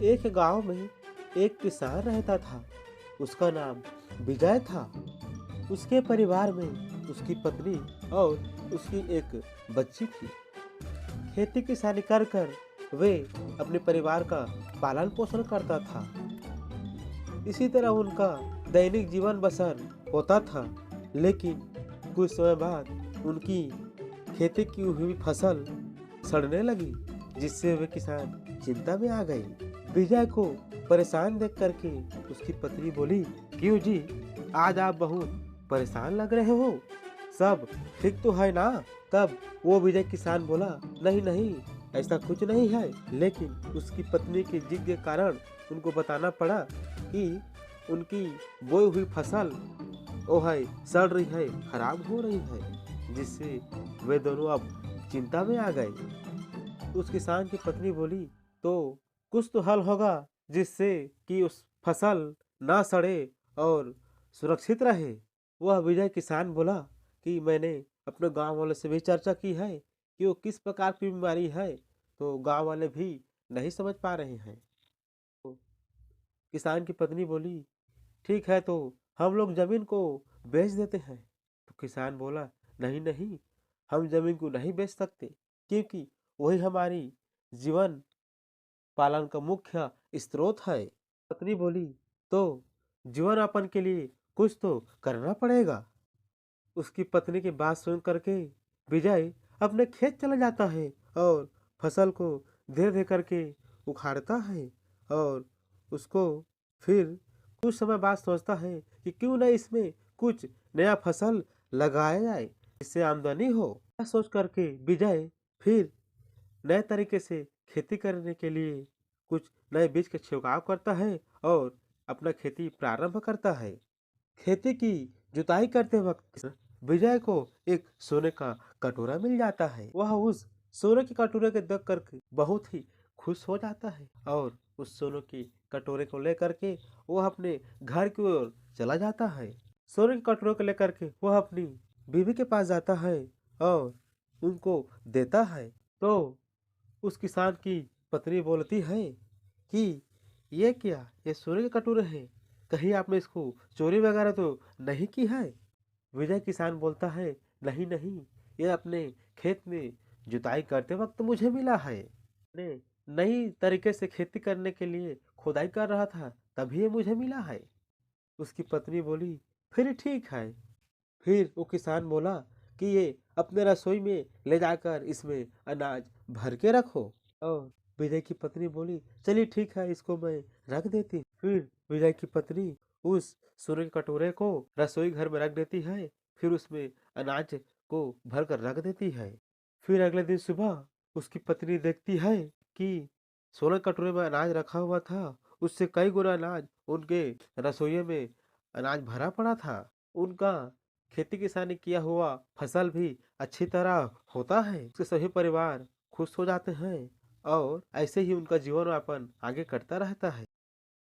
एक गांव में एक किसान रहता था। उसका नाम विजय था। उसके परिवार में उसकी पत्नी और उसकी एक बच्ची थी। खेती किसानी कर कर वे अपने परिवार का पालन पोषण करता था। इसी तरह उनका दैनिक जीवन बसर होता था। लेकिन कुछ समय बाद उनकी खेती की हुई फसल सड़ने लगी, जिससे वे किसान चिंता में आ गए। विजय को परेशान देख करके उसकी पत्नी बोली, क्यों जी, आज आप बहुत परेशान लग रहे हो, सब ठीक तो है ना? तब वो विजय किसान बोला, नहीं नहीं, ऐसा कुछ नहीं है। लेकिन उसकी पत्नी की जिद के कारण उनको बताना पड़ा कि उनकी बोई हुई फसल वो है सड़ रही है, खराब हो रही है, जिससे वे दोनों अब चिंता में आ गए। उस किसान की पत्नी बोली, तो कुछ तो हल होगा जिससे कि उस फसल ना सड़े और सुरक्षित रहे। वह विजय किसान बोला कि मैंने अपने गांव वालों से भी चर्चा की है कि वो किस प्रकार की बीमारी है, तो गांव वाले भी नहीं समझ पा रहे हैं। तो किसान की पत्नी बोली, ठीक है, तो हम लोग जमीन को बेच देते हैं। तो किसान बोला, नहीं नहीं, हम जमीन को नहीं बेच सकते, क्योंकि वही हमारी जीवन पालन का मुख्य स्रोत है। पत्नी बोली, तो जीवन यापन के लिए कुछ तो करना पड़ेगा। उसकी पत्नी की बात सुन करके विजय अपने खेत चला जाता है और फसल को धीरे धीरे करके उखाड़ता है और उसको फिर कुछ समय बाद सोचता है कि क्यों न इसमें कुछ नया फसल लगाया जाए, इससे आमदनी हो। ऐसा सोच करके विजय फिर नए तरीके से खेती करने के लिए कुछ नए बीज का छिड़काव करता है और अपना खेती प्रारंभ करता है। खेती की जुताई करते वक्त विजय को एक सोने का कटोरा मिल जाता है। वह उस सोने के कटोरे को देख करके बहुत ही खुश हो जाता है और उस सोने की कटोरे को लेकर के वह अपने घर की ओर चला जाता है। सोने के कटोरे को लेकर के वह अपनी बीवी के पास जाता है और उनको देता है। तो उस किसान की पत्नी बोलती है कि ये क्या, ये सोने के कटोरे हैं, कहीं आपने इसको चोरी वगैरह तो नहीं की है? विजय किसान बोलता है, नहीं नहीं, ये अपने खेत में जुताई करते वक्त मुझे मिला है। ने नई तरीके से खेती करने के लिए खुदाई कर रहा था, तभी ये मुझे मिला है। उसकी पत्नी बोली, फिर ठीक है। फिर वो किसान बोला कि ये अपने रसोई में ले जाकर इसमें अनाज भर के रखो। और विजय की पत्नी बोली, चलिए ठीक है, इसको मैं रख देती। फिर विजय की पत्नी उस सोने के कटोरे को रसोई घर में रख देती है, फिर उसमें अनाज को भर कर रख देती है। फिर अगले दिन सुबह उसकी पत्नी देखती है कि सोने के कटोरे में अनाज रखा हुआ था, उससे कई गुना अनाज उनके रसोई में अनाज भरा पड़ा था। उनका खेती किसानी किया हुआ फसल भी अच्छी तरह होता है। उसके सभी परिवार खुश हो जाते हैं और ऐसे ही उनका जीवन यापन आगे कटता रहता है।